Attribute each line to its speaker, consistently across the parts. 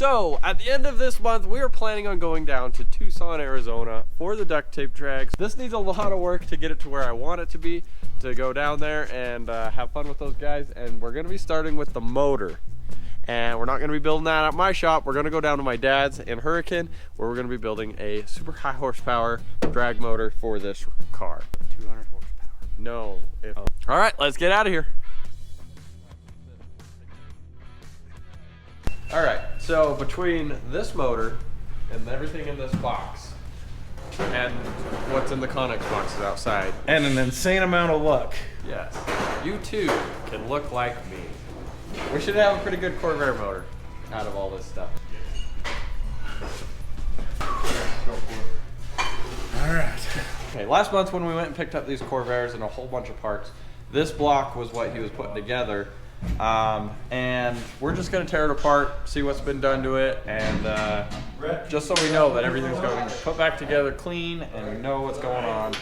Speaker 1: So, at the end of this month, we are planning on going down to Tucson, Arizona for the duct tape drags. This needs a lot of work to get it to where I want it to be, to go down there and have fun with those guys. And we're gonna be starting with the motor. And we're not gonna be building that at my shop. We're gonna go down to my dad's in Hurricane, where we're gonna be building a super high horsepower drag motor for this car.
Speaker 2: 200 horsepower.
Speaker 1: No. All right, let's get out of here. All right, so between this motor and everything in this box and what's in the Connex boxes outside,
Speaker 2: And an insane amount of luck.
Speaker 1: yes, you too can look like me. We should have a pretty good Corvair motor out of all this stuff.
Speaker 2: All right.
Speaker 1: Okay, last month when we went and picked up these Corvairs and a whole bunch of parts, this block was what he was putting together. And we're just gonna tear it apart, see what's been done to it, and just so we know that everything's going to put back together clean and we know what's going on.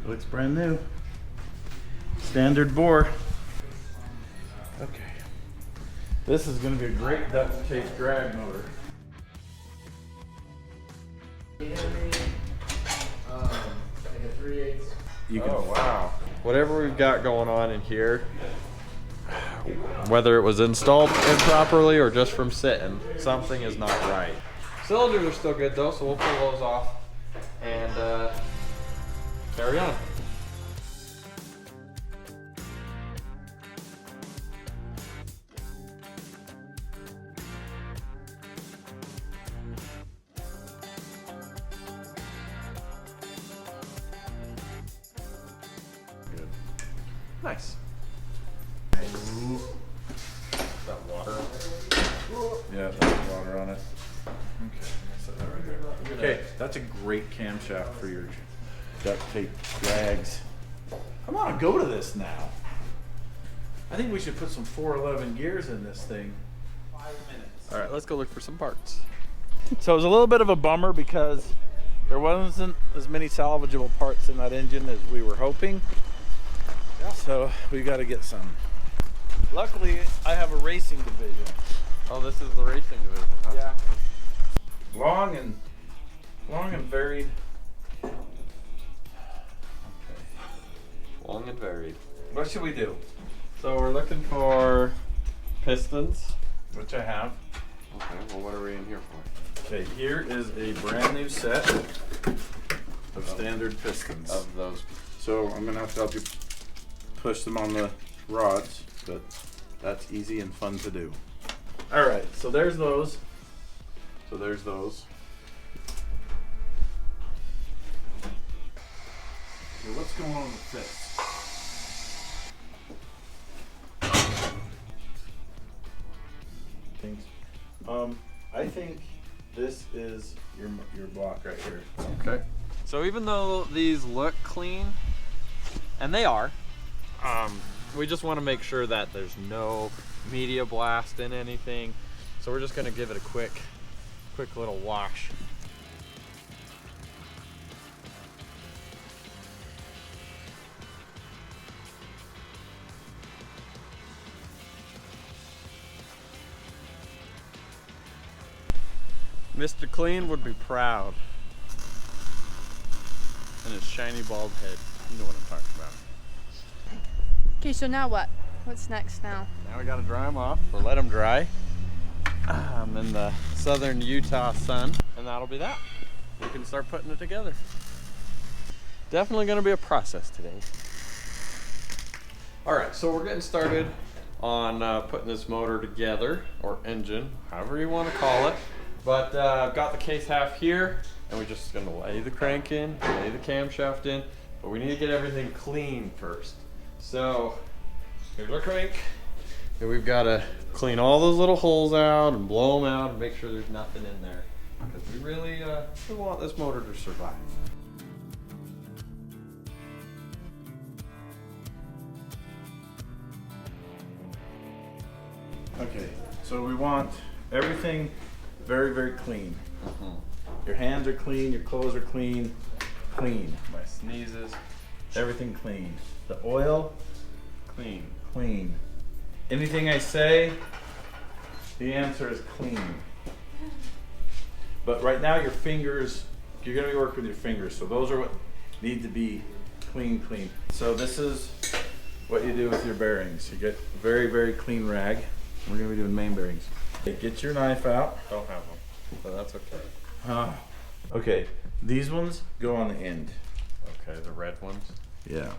Speaker 2: Looks brand new. Standard bore. Okay. This is going to be a great duct tape drag motor. You can,
Speaker 1: Oh wow. Whatever we've got going on in here, whether it was installed improperly or just from sitting, something is not right. Cylinders are still good though, so we'll pull those off and carry on. Good. Nice. That water.
Speaker 2: yeah, that's water on it. Okay, set that right there. Okay, that's a great camshaft for your duct tape drags. I want to go to this now. I think we should put some 411 gears in this thing. 5 minutes.
Speaker 1: All right, let's go look for some parts.
Speaker 2: So it was a little bit of a bummer because there wasn't as many salvageable parts in that engine as we were hoping. So we got to get some. Luckily, I have a racing division.
Speaker 1: Oh, this is the racing division, huh?
Speaker 2: Yeah. Long and varied. Okay.
Speaker 1: Long and varied.
Speaker 2: What should we do?
Speaker 1: So we're looking for pistons.
Speaker 2: Which I have.
Speaker 1: Okay, well what are we in here for?
Speaker 2: Okay, here is a brand new set of standard pistons.
Speaker 1: Of those.
Speaker 2: So I'm gonna have to help you push them on the rods, but that's easy and fun to do. All right, so there's those. So there's those. Okay, what's going on with this? Things. I think this is your block right here.
Speaker 1: Okay. So even though these look clean, and they are, we just want to make sure that there's no media blast in anything. So we're just gonna give it a quick little wash. Mr. Clean would be proud. And his shiny bald head. You know what I'm talking about.
Speaker 3: Okay, so now what? What's next now?
Speaker 1: Now we gotta dry them off, or let them dry. In the southern Utah sun, and that'll be that. We can start putting it together. Definitely gonna be a process today. All right, so we're getting started on putting this motor together, or engine, however you want to call it. But I've got the case half here, and we're just gonna lay the crank in, lay the camshaft in, but we need to get everything clean first. So here's our crank, and we've got to clean all those little holes out and blow them out and make sure there's nothing in there, because we really we want this motor to survive.
Speaker 2: Okay, so we want everything very, very clean. Your hands are clean, your clothes are clean, clean.
Speaker 1: My sneezes.
Speaker 2: Everything clean. The oil,
Speaker 1: Clean.
Speaker 2: clean. Anything I say, the answer is clean. But right now your fingers, you're gonna be working with your fingers, so those are what need to be clean. So this is what you do with your bearings. You get a very, very clean rag. We're gonna be doing main bearings. Okay, get your knife out.
Speaker 1: Don't have them, but that's okay.
Speaker 2: Okay, these ones go on the end.
Speaker 1: Okay, the red ones.
Speaker 2: Yeah,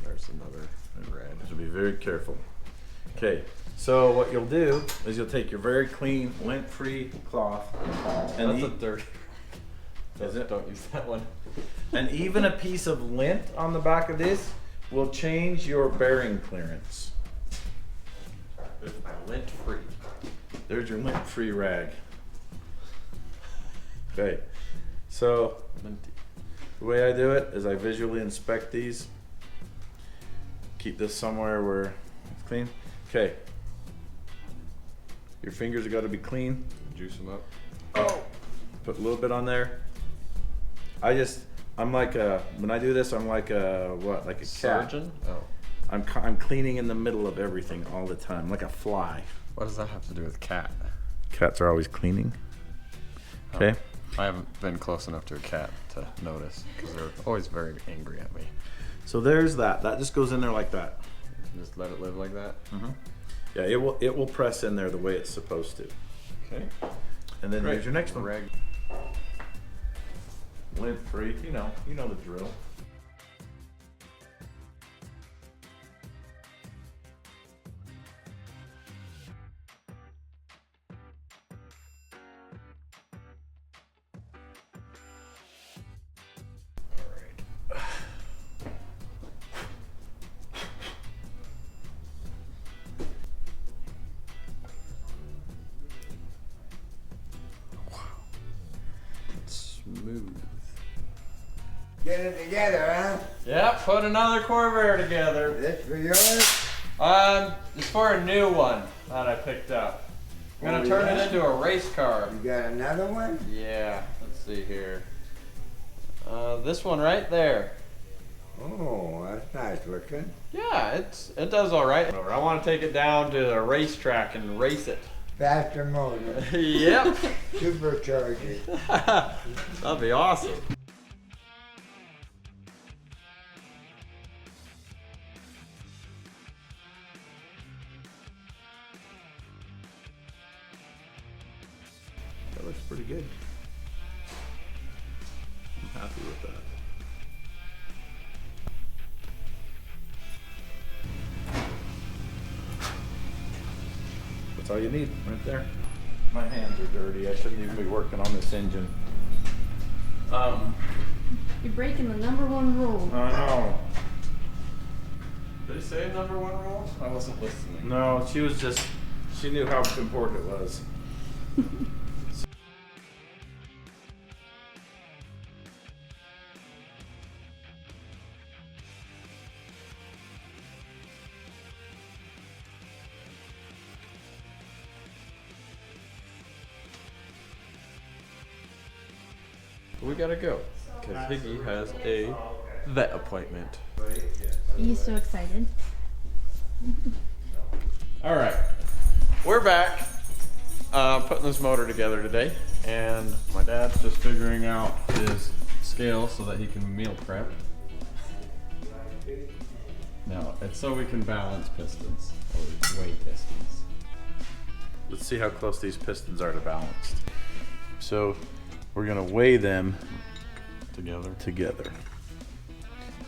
Speaker 1: There's another red.
Speaker 2: so be very careful. Okay, so what you'll do is you'll take your very clean, lint-free cloth, and
Speaker 1: That's a dirty.
Speaker 2: Is it?
Speaker 1: Don't use that one.
Speaker 2: and even a piece of lint on the back of this will change your bearing clearance.
Speaker 1: It's lint free.
Speaker 2: There's your lint-free rag. Okay, so
Speaker 1: Minty.
Speaker 2: the way I do it is I visually inspect these. Keep this somewhere where it's clean. Okay. Your fingers have got to be clean.
Speaker 1: Juice them up.
Speaker 2: Oh. Put a little bit on there. I'm like when I do this, I'm like like a cat.
Speaker 1: Surgeon? Oh.
Speaker 2: I'm cleaning in the middle of everything all the time, like a fly.
Speaker 1: What does that have to do with cat?
Speaker 2: Cats are always cleaning. Okay.
Speaker 1: I haven't been close enough to a cat to notice because they're always very angry at me.
Speaker 2: So there's that. That just goes in there like that.
Speaker 1: Just let it live like that.
Speaker 2: Yeah, it will press in there the way it's supposed to.
Speaker 1: Okay.
Speaker 2: And then there's your next one.
Speaker 1: Reg.
Speaker 2: Lint free. You know the drill.
Speaker 1: Smooth.
Speaker 4: Get it together, huh?
Speaker 1: Yeah, put another Corvair together.
Speaker 4: This for yours?
Speaker 1: It's for a new one that I picked up. I'm gonna
Speaker 4: Oh,
Speaker 1: turn
Speaker 4: yeah?
Speaker 1: it into a race car.
Speaker 4: You got another one?
Speaker 1: Yeah, let's see here. This one right there.
Speaker 4: Oh, that's nice looking.
Speaker 1: Yeah, it does all right. I want to take it down to the racetrack and race it.
Speaker 4: Faster motor.
Speaker 1: Yep.
Speaker 4: Supercharger.
Speaker 1: That'd be awesome.
Speaker 2: That looks pretty good. I'm happy with that. That's all you need right there. My hands are dirty. I shouldn't even be working on this engine.
Speaker 3: You're breaking the #1 rule.
Speaker 2: I know.
Speaker 1: Did he say #1 rule? I wasn't listening.
Speaker 2: No, she knew how important it was.
Speaker 1: We gotta go because Higgy has a vet appointment.
Speaker 3: He's so excited.
Speaker 1: All right, we're back putting this motor together today, and my dad's just figuring out his scale so that he can meal prep. No, it's so we can balance pistons or weigh pistons.
Speaker 2: Let's see how close these pistons are to balanced. So we're gonna weigh them together.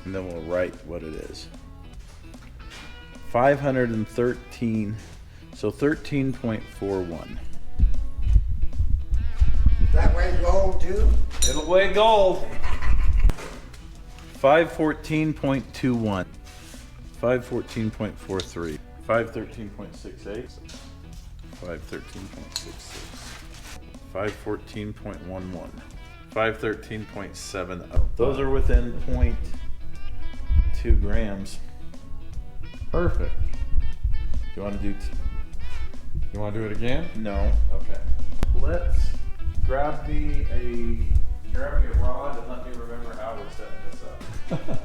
Speaker 2: And then we'll write what it is. 513, so 13.41.
Speaker 4: That way gold too?
Speaker 2: It'll weigh gold. 514.21. 514.43. 513.68. 513.66. 514.11. 513.70. Those are within 0.2 grams.
Speaker 1: Perfect.
Speaker 2: You want to do?
Speaker 1: You want to do it again?
Speaker 2: No.
Speaker 1: Okay.
Speaker 2: Let's grab me grab me a rod and let me remember how we're setting this up.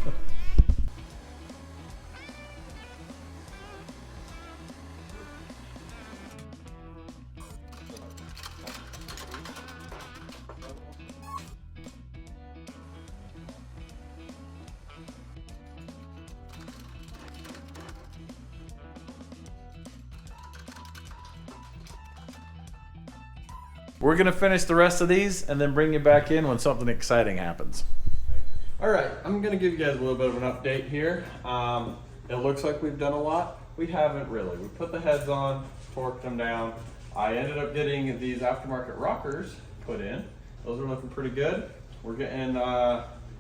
Speaker 2: We're gonna finish the rest of these and then bring you back in when something exciting happens.
Speaker 1: All right, I'm gonna give you guys a little bit of an update here. It looks like we've done a lot. We haven't really. We put the heads on, torqued them down. I ended up getting these aftermarket rockers put in. Those are looking pretty good. We're getting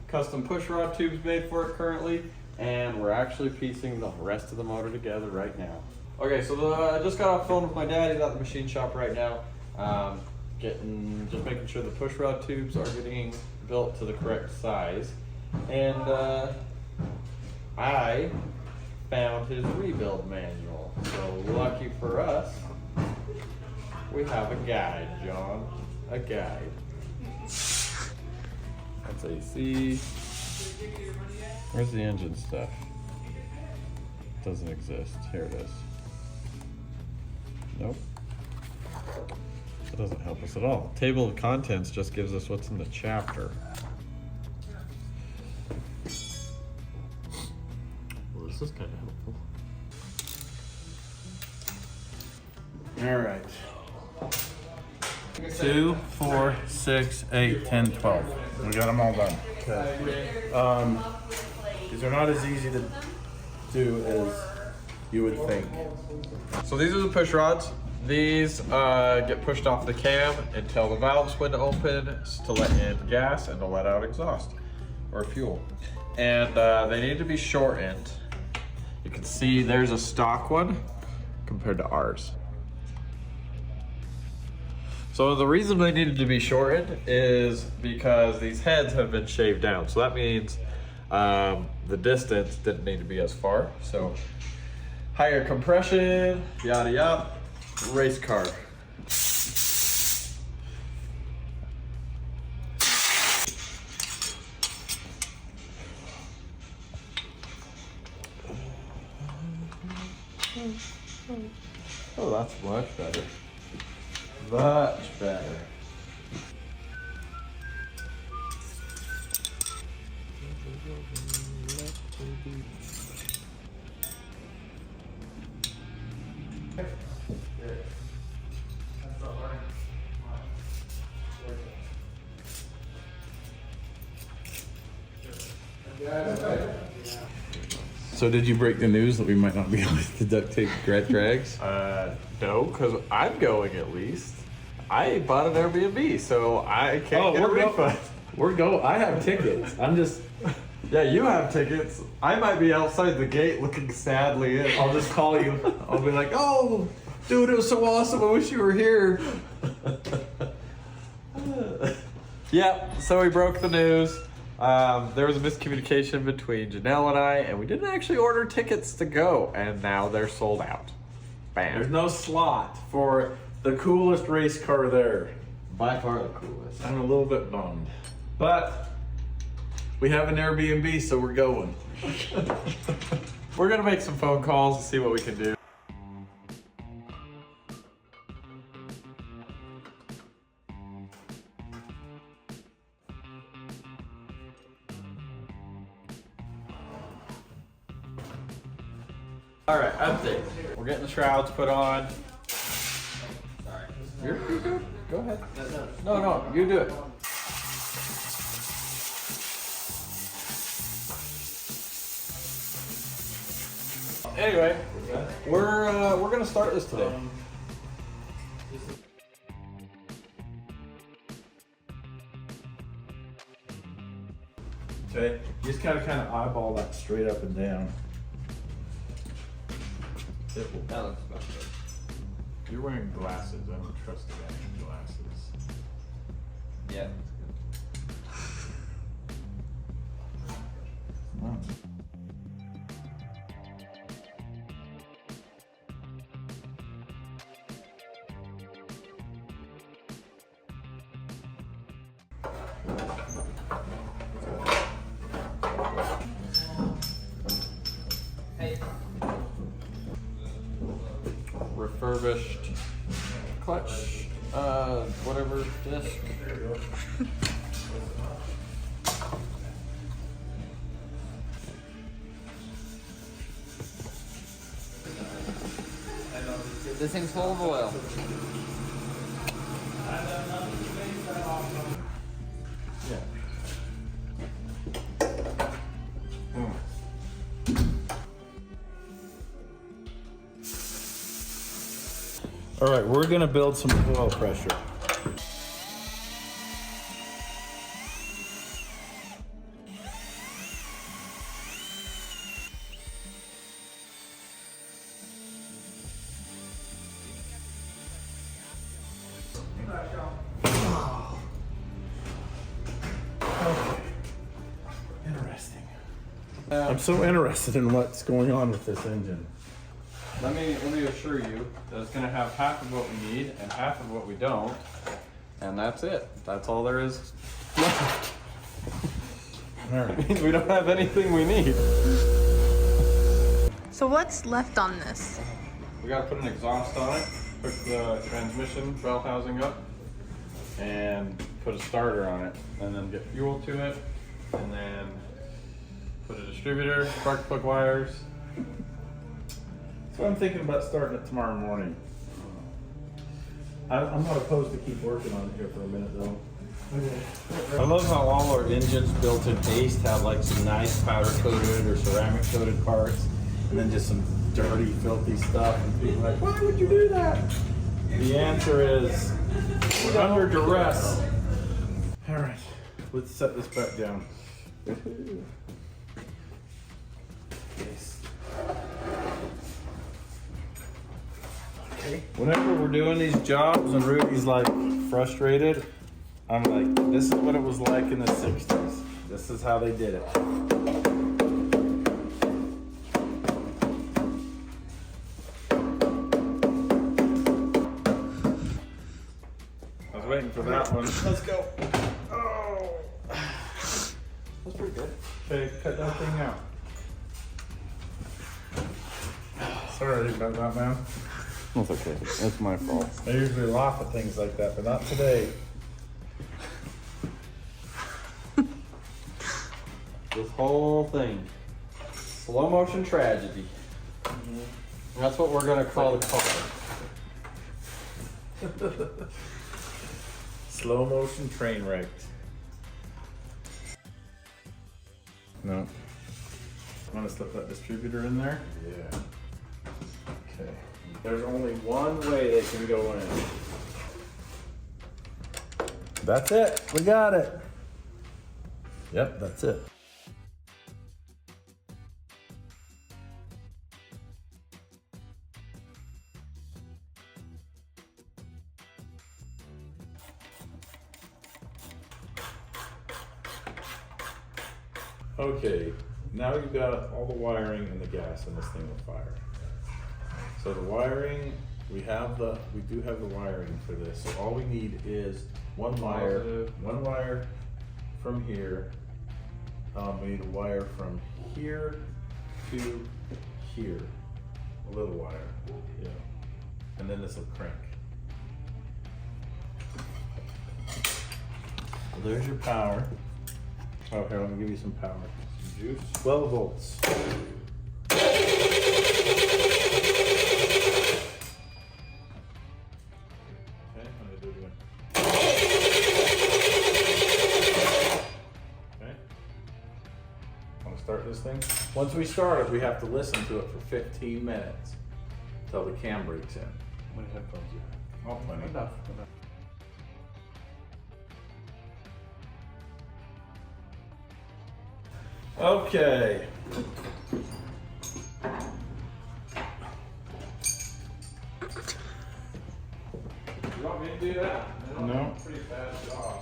Speaker 1: custom push rod tubes made for it currently, and we're actually piecing the rest of the motor together right now. Okay, so I just got off the phone with my dad. He's at the machine shop right now. Just making sure the push rod tubes are getting built to the correct size. And I found his rebuild manual. So lucky for us, we have a guide, John. A guide. That's AC. Where's the engine stuff? Doesn't exist. Here it is. Nope. That doesn't help us at all. Table of contents just gives us what's in the chapter. Well, this is kind of helpful.
Speaker 2: All right. 2, 4, 6, 8, 10, 12. We got them all done. Okay. These are not as easy to do as you would think.
Speaker 1: So these are the push rods. These get pushed off the cam until the valves when to open to let in gas and to let out exhaust or fuel. And they need to be shortened. You can see there's a stock one compared to ours. So the reason they needed to be shortened is because these heads have been shaved down. So that means the distance didn't need to be as far. So higher compression, yada yada, race car. Oh, that's much better. Much better.
Speaker 2: So did you break the news that we might not be able to duct tape drags?
Speaker 1: No, because I'm going at least. I bought an Airbnb, so I can't get a
Speaker 2: we're
Speaker 1: refund.
Speaker 2: I have tickets. I'm just.
Speaker 1: Yeah, you have tickets. I might be outside the gate looking sadly in.
Speaker 2: I'll just call you.
Speaker 1: I'll be like, oh, dude, it was so awesome. I wish you were here. Yeah, so we broke the news. There was a miscommunication between Janelle and I, and we didn't actually order tickets to go, and now they're sold out. Bam.
Speaker 2: There's no slot for the coolest race car there.
Speaker 1: By far the coolest.
Speaker 2: I'm a little bit bummed. But we have an Airbnb, so we're going.
Speaker 1: We're gonna make some phone calls and see what we can do. All right, update. We're getting the shrouds put on. Sorry. You're good. Go ahead. No, you do it. Anyway, we're gonna start this today.
Speaker 2: Okay, you just gotta kind of eyeball that straight up and down.
Speaker 1: That looks about good.
Speaker 2: You're wearing glasses. I don't trust the guy in glasses.
Speaker 1: Yeah. Refurbished clutch, whatever disc.
Speaker 5: This thing's full of oil.
Speaker 2: All right, we're gonna build some oil pressure. Interesting. I'm so interested in what's going on with this engine.
Speaker 1: Let me assure you that it's gonna have half of what we need and half of what we don't, and that's it. That's all there is left.
Speaker 2: All right.
Speaker 1: We don't have anything we need.
Speaker 3: So what's left on this?
Speaker 1: We gotta put an exhaust on it, hook the transmission bell housing up, and put a starter on it, and then get fuel to it, and then put a distributor, spark plug wires.
Speaker 2: So I'm thinking about starting it tomorrow morning. I'm not opposed to keep working on it here for a minute though. I love how all our engines built in Haste have like some nice powder coated or ceramic coated parts, and then just some dirty, filthy stuff. And people are like, why would you do that? The answer is, we're under duress. All right, let's set this back down. Whenever we're doing these jobs and Rudy's like frustrated, I'm like, this is what it was like in the 60s. This is how they did it. I was waiting for that one. Let's go. Oh. That's pretty good. Okay, cut that thing out. Sorry about that, man.
Speaker 1: That's okay. That's my fault.
Speaker 2: I usually laugh at things like that, but not today.
Speaker 1: This whole thing, slow motion tragedy. That's what we're gonna call the car.
Speaker 2: Slow motion train wrecked. No. Want to slip that distributor in there? Yeah. Okay. There's only one way they can go in. That's it. We got it. Yep, that's it. Okay, now you've got all the wiring and the gas and this thing will fire. So the wiring, we do have the wiring for this. So all we need is one wire from here. We need a wire from here to here, a little wire, yeah. And then this will crank. Well, there's your power. Oh, here, let me give you some power. Some juice. 12 volts. Start this thing. Once we start it, we have to listen to it for 15 minutes until the cam breaks in. How many headphones do you have? Oh, plenty. Enough. Okay.
Speaker 1: You want me to do that?
Speaker 2: No.
Speaker 1: Pretty fast job.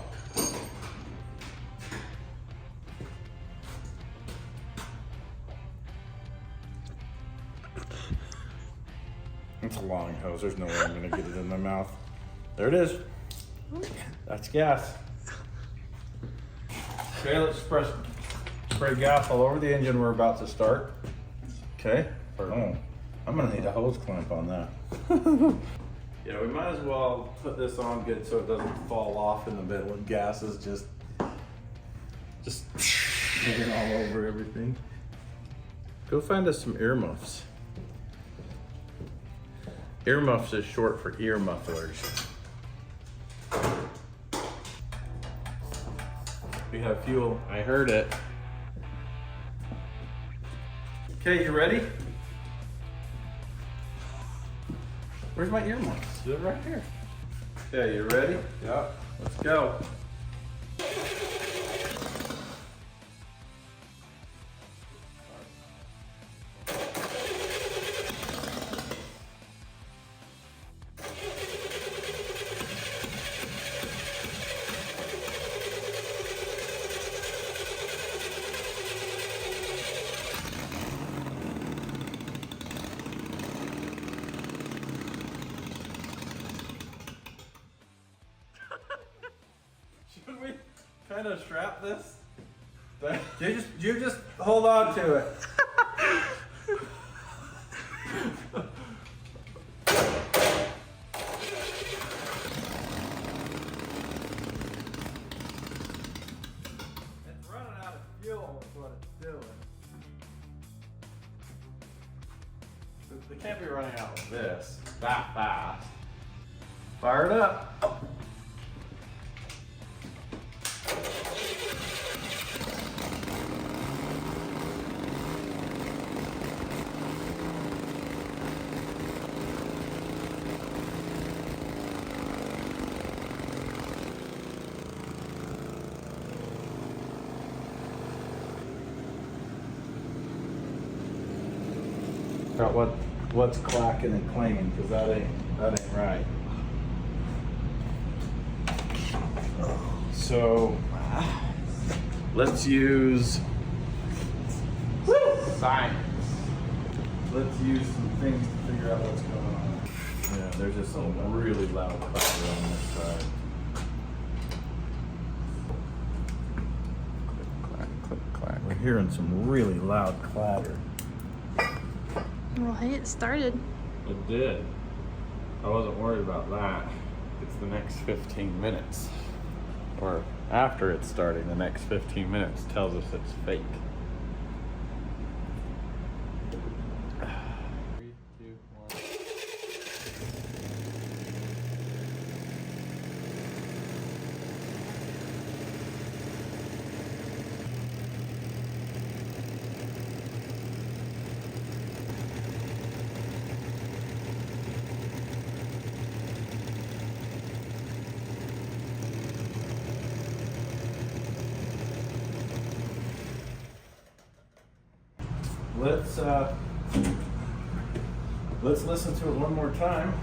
Speaker 2: It's a long hose. There's no way I'm gonna get it in my mouth. There it is. That's gas. Okay, let's spray gas all over the engine we're about to start. Okay. Oh, I'm gonna need a hose clamp on that. Yeah, we might as well put this on good so it doesn't fall off in the middle and gas is just hanging all over everything. Go find us some earmuffs. Earmuffs is short for ear mufflers. We have fuel.
Speaker 1: I heard it.
Speaker 2: Okay, you ready? Where's my earmuffs? They're right here. Okay, you ready?
Speaker 1: Yep.
Speaker 2: Let's go.
Speaker 1: Should we kind of strap this?
Speaker 2: You just hold on to it. It's running out of fuel is what it's doing.
Speaker 1: They can't be running out of this that fast.
Speaker 2: Fire it up. What's clacking and clanging, because that ain't right. So let's use
Speaker 1: Science.
Speaker 2: let's use some things to figure out what's going on. Yeah, there's just some really loud clatter on this side.
Speaker 1: Click, click, clack.
Speaker 2: We're hearing some really loud clatter.
Speaker 3: Well, hey, it started.
Speaker 1: It did. I wasn't worried about that. It's the next 15 minutes. Or after it's starting, the next 15 minutes tells us it's fake. 3, 2, 1.
Speaker 2: Let's listen to it one more time.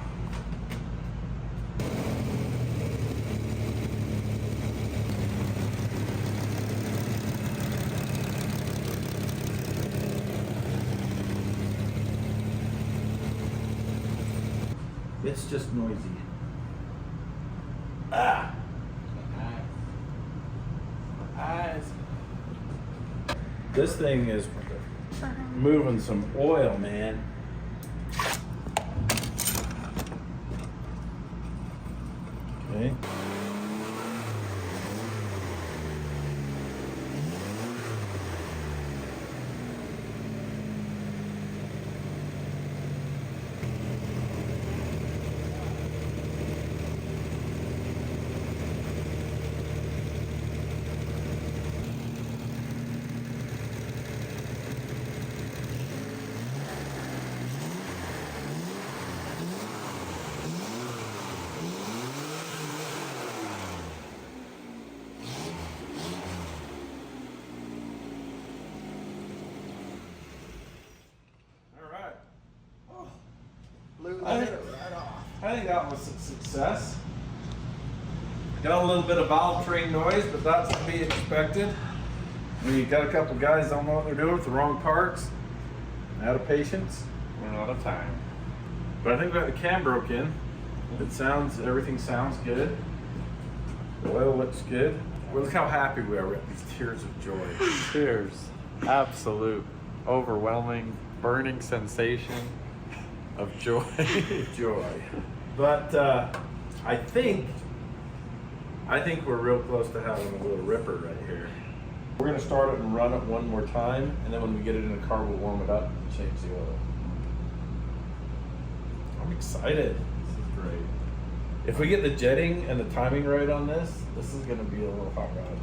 Speaker 2: It's just noisy. Ah!
Speaker 1: Eyes.
Speaker 2: This thing is moving some oil, man. Okay. I think that was a success. Got a little bit of valve train noise, but that's to be expected. We got a couple guys don't know what they're doing with the wrong parts. Out of patience.
Speaker 1: Run out of time.
Speaker 2: But I think we got the cam broke in. Everything sounds good. The oil looks good. Well, look how happy we are. We got these tears of joy.
Speaker 1: Cheers. Absolute, overwhelming, burning sensation of joy.
Speaker 2: Joy. But I think we're real close to having a little ripper right here. We're gonna start it and run it one more time, and then when we get it in the car, we'll warm it up and change the oil. I'm excited. This is great. If we get the jetting and the timing right on this is gonna be a little hot rod.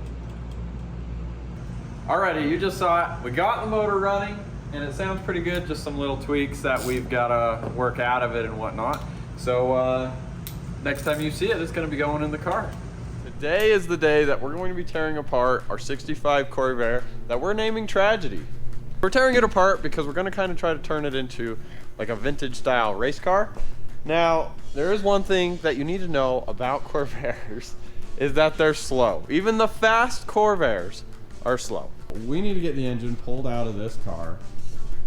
Speaker 1: Alrighty, you just saw it. We got the motor running, and it sounds pretty good. Just some little tweaks that we've got to work out of it and whatnot. So next time you see it, it's going to be going in the car. Today is the day that we're going to be tearing apart our 65 Corvair that we're naming Tragedy. We're tearing it apart because we're going to kind of try to turn it into like a vintage style race car. Now, there is one thing that you need to know about Corvairs is that they're slow. Even the fast Corvairs are slow. We need to get the engine pulled out of this car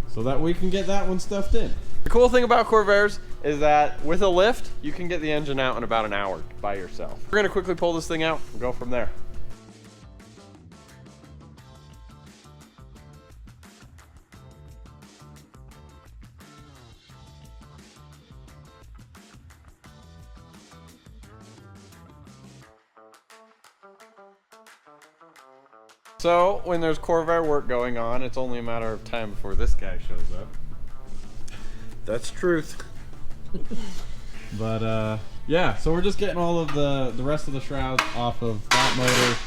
Speaker 1: so that we can get that one stuffed in. The cool thing about Corvairs is that with a lift, you can get the engine out in about an hour by yourself. We're gonna quickly pull this thing out and go from there. So, when there's Corvair work going on, it's only a matter of time before this guy shows up.
Speaker 2: That's truth.
Speaker 1: But yeah, so we're just getting all of the rest of the shrouds off of that motor,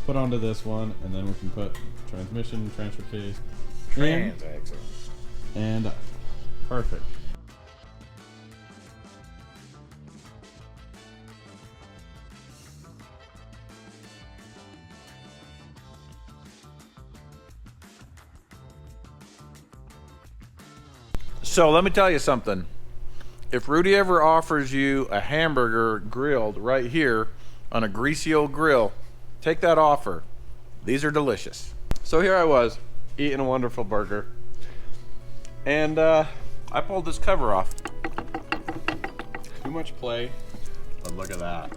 Speaker 1: put onto this one, and then we can put transmission, transfer case, in,
Speaker 2: Transaxle.
Speaker 1: and perfect.
Speaker 2: So let me tell you something. If Rudy ever offers you a hamburger grilled right here on a greasy old grill, take that offer. These are delicious.
Speaker 1: So here I was, eating a wonderful burger. And
Speaker 2: I pulled this cover off.
Speaker 1: too much play, but look at that.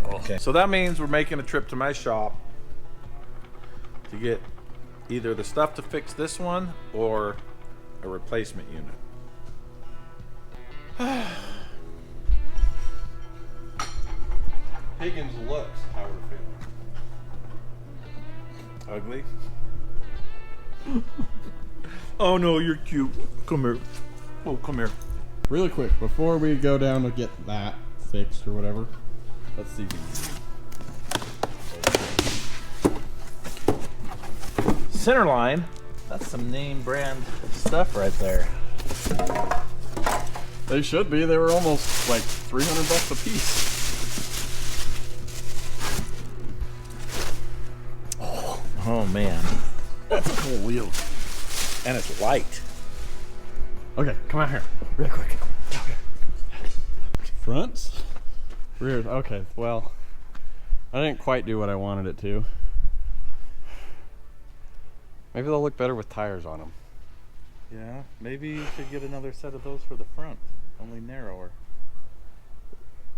Speaker 2: Okay. So that means we're making a trip to my shop to get either the stuff to fix this one or a replacement unit.
Speaker 1: Higgins looks how we're feeling.
Speaker 2: Ugly? Oh no, you're cute. Come here. Oh, come here.
Speaker 1: Really quick, before we go down to get that fixed or whatever, let's see these.
Speaker 2: Centerline. That's some name brand stuff right there.
Speaker 1: They should be. They were almost like $300 a piece.
Speaker 2: Oh man. That's a cool wheel. And it's light.
Speaker 1: Okay, come out here, real quick. Fronts? Rears. Okay, well, I didn't quite do what I wanted it to. Maybe they'll look better with tires on them.
Speaker 2: Yeah, maybe you should get another set of those for the front, only narrower.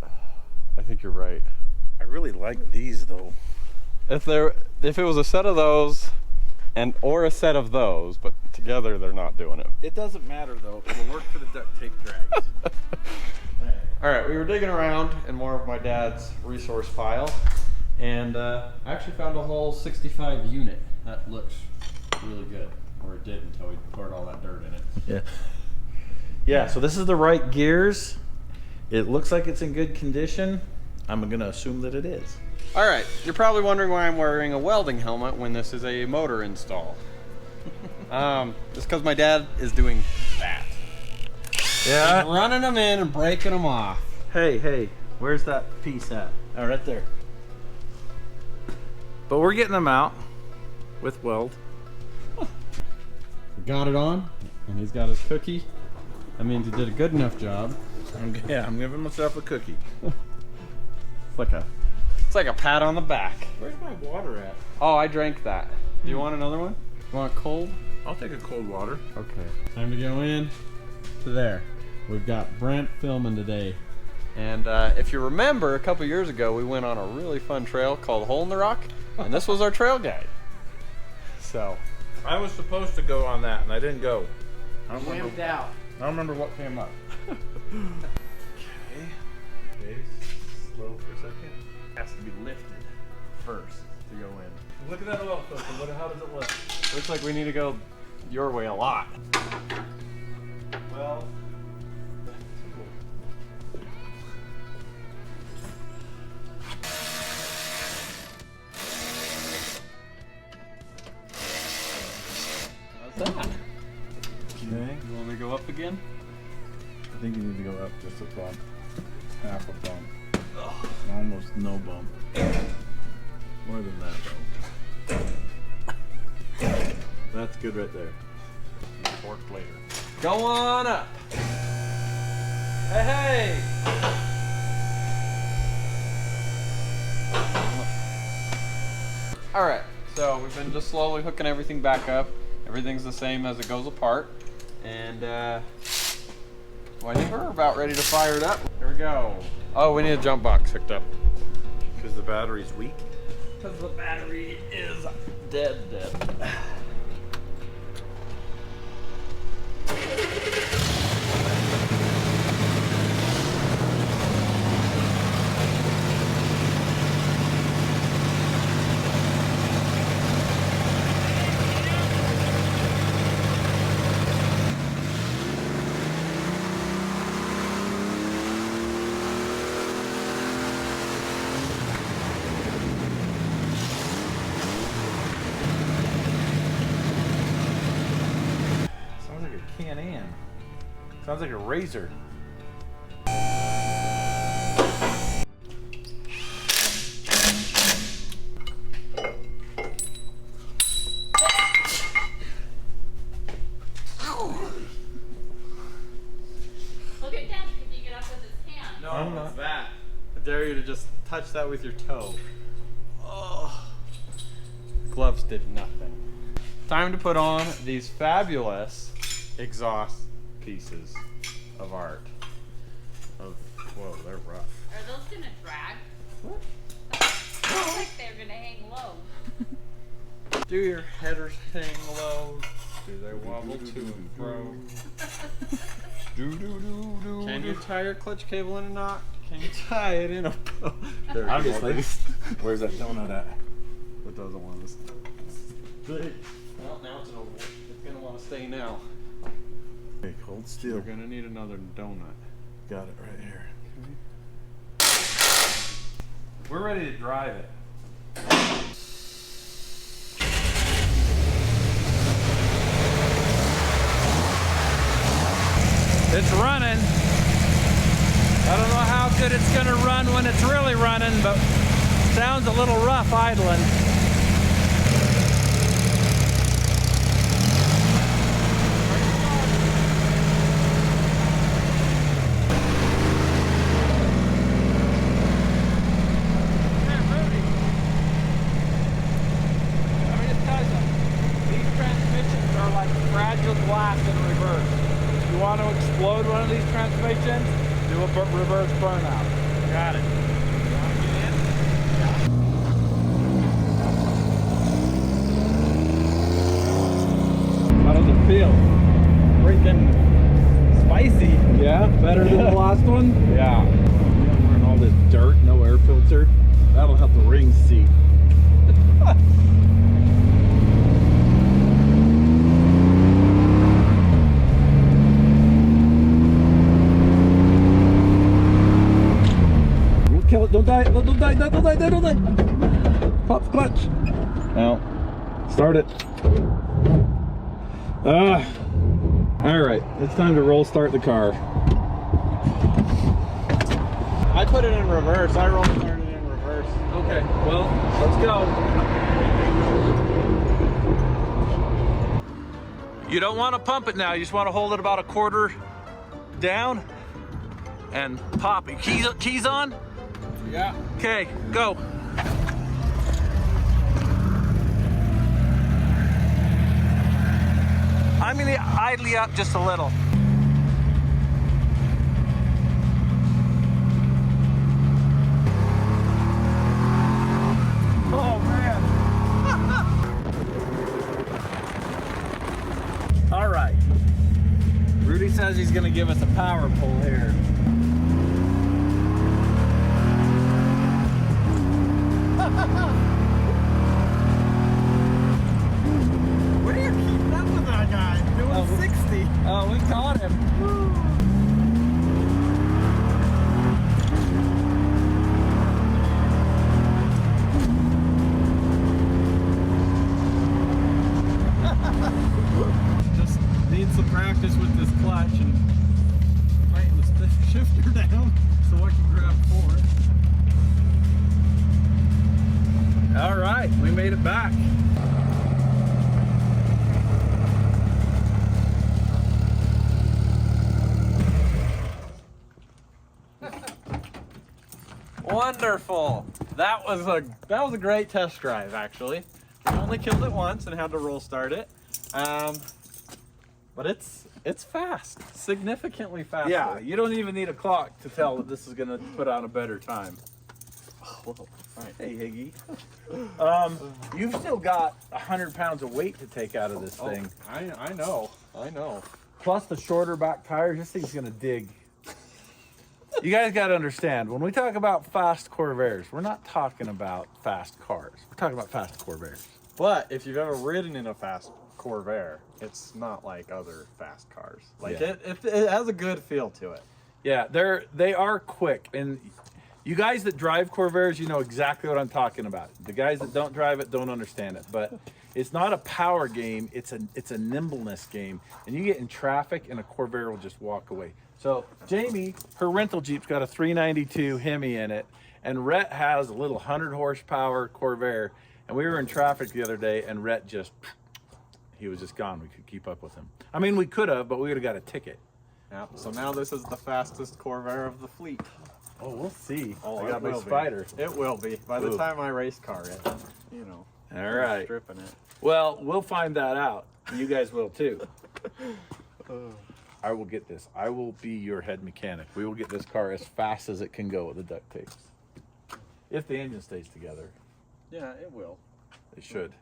Speaker 1: I think you're right.
Speaker 2: I really like these though.
Speaker 1: If it was a set of those, or a set of those, but together they're not doing it.
Speaker 2: It doesn't matter though. It'll work for the duct tape drags.
Speaker 1: All right, we were digging around in more of my dad's resource pile, and I actually found a whole 65 unit that looks really good, or it did until we poured all that dirt in it.
Speaker 2: Yeah. Yeah, so this is the right gears. It looks like it's in good condition. I'm gonna assume that it is.
Speaker 1: All right, you're probably wondering why I'm wearing a welding helmet when this is a motor install. It's because my dad is doing that.
Speaker 2: Yeah.
Speaker 1: He's running them in and breaking them off.
Speaker 2: Hey, where's that piece at? Oh, right there. But we're getting them out with weld.
Speaker 1: We got it on, and he's got his cookie. That means he did a good enough job.
Speaker 2: I'm giving myself a cookie.
Speaker 1: It's like a pat on the back.
Speaker 2: Where's my water at?
Speaker 1: Oh, I drank that. Do you want another one? You want it cold?
Speaker 2: I'll take a cold water.
Speaker 1: Okay. Time to go in to there. We've got Brent filming today. And if you remember, a couple years ago, we went on a really fun trail called Hole in the Rock, and this was our trail guide. So.
Speaker 2: I was supposed to go on that, and I didn't go. I don't remember what came up. Okay, slow for a second.
Speaker 1: Has to be lifted first to go in.
Speaker 2: Look at that oil filter. How does it look?
Speaker 1: Looks like we need to go your way a lot.
Speaker 2: Well,
Speaker 1: How's that?
Speaker 2: Yep, just a bump. Half a bump. Almost no bump. More than that though. That's good right there. Torque later.
Speaker 1: Go on up. Hey, hey. All right, so we've been just slowly hooking everything back up. Everything's the same as it goes apart. And well, I think we're about ready to fire it up. Here we go. Oh, we need a jump box hooked up.
Speaker 2: Because the battery's weak?
Speaker 1: Because the battery is dead.
Speaker 2: Sounds like a Can-Am. Sounds like a Razor.
Speaker 5: Look at Dad, can you get up with his hand?
Speaker 1: No,
Speaker 2: I'm not.
Speaker 1: it's that. I dare you to just touch that with your toe. Oh. Gloves did nothing. Time to put on these fabulous exhaust pieces of art. Whoa, they're rough.
Speaker 5: Are those gonna drag?
Speaker 1: What?
Speaker 5: Looks like they're gonna hang low.
Speaker 1: Do your headers hang low? Do they wobble to and fro? Can you tie your clutch cable in a knot? Can you tie it in a bow?
Speaker 2: Obviously. Where's that donut at?
Speaker 1: It doesn't want to stay. Well, now it's gonna want to stay now.
Speaker 2: Okay, hold
Speaker 1: You're
Speaker 2: still.
Speaker 1: gonna need another donut.
Speaker 2: Got it right here.
Speaker 1: We're ready to drive it. It's running. I don't know how good it's gonna run when it's really running, but sounds a little rough idling. Fragile glass in reverse. If you want to explode one of these transmissions, do a reverse burnout. Got it. How does it feel? Freaking spicy. Yeah, better than the last one? Yeah.
Speaker 2: Wearing all this dirt, no air filter. That'll help the rings seat. Kill it, don't die, don't die, don't die, don't die. Pop the clutch. Now, start it. Alright, it's time to roll start the car.
Speaker 1: I put it in reverse. I roll started it in reverse.
Speaker 2: Okay, well, let's go.
Speaker 6: You don't want to pump it now. You just want to hold it about a quarter down and pop it. Keys on?
Speaker 1: Yeah.
Speaker 6: Okay, go. I'm going to idle you up just a little.
Speaker 1: Oh man.
Speaker 6: All right. Rudy says he's going to give us a power pull here.
Speaker 1: What are you keeping up with that guy? Doing 60.
Speaker 6: Oh, we caught him.
Speaker 1: Just need some practice with this clutch and fighting the stick.
Speaker 6: so I can grab forward. All right, we made it back.
Speaker 1: Wonderful. That was a great test drive, actually. We only killed it once and had to roll start it. But it's fast, significantly faster.
Speaker 6: Yeah, you don't even need a clock to tell that this is gonna put out a better time.
Speaker 1: Whoa. All right.
Speaker 6: Hey, Higgy. You've still got 100 pounds of weight to take out of this thing.
Speaker 1: I know.
Speaker 6: Plus the shorter back tires, this thing's gonna dig. You guys gotta understand, when we talk about fast Corvairs, we're not talking about fast cars. We're talking about fast Corvairs.
Speaker 1: But if you've ever ridden in a fast Corvair, it's not like other fast cars. Like
Speaker 6: Yeah.
Speaker 1: it has a good feel to it.
Speaker 6: Yeah, they are quick, and you guys that drive Corvairs, you know exactly what I'm talking about. The guys that don't drive it don't understand it, but it's not a power game. It's a nimbleness game, and you get in traffic, and a Corvair will just walk away. So Jamie, her rental Jeep's got a 392 Hemi in it, and Rhett has a little 100 horsepower Corvair, and we were in traffic the other day, and Rhett he was just gone. We could keep up with him. I mean, we could have, but we would have got a ticket.
Speaker 1: Yeah. So now this is the fastest Corvair of the fleet.
Speaker 6: Oh, we'll see.
Speaker 1: Oh,
Speaker 6: I got
Speaker 1: it
Speaker 6: my
Speaker 1: will be.
Speaker 6: Spider.
Speaker 1: It will be. By the
Speaker 6: Ooh.
Speaker 1: time I race car it, you know.
Speaker 6: All right.
Speaker 1: Stripping it.
Speaker 6: Well, we'll find that out. You guys will too. I will get this. I will be your head mechanic. We will get this car as fast as it can go with the duct tapes. If the engine stays together,
Speaker 1: Yeah, it will.
Speaker 6: it should.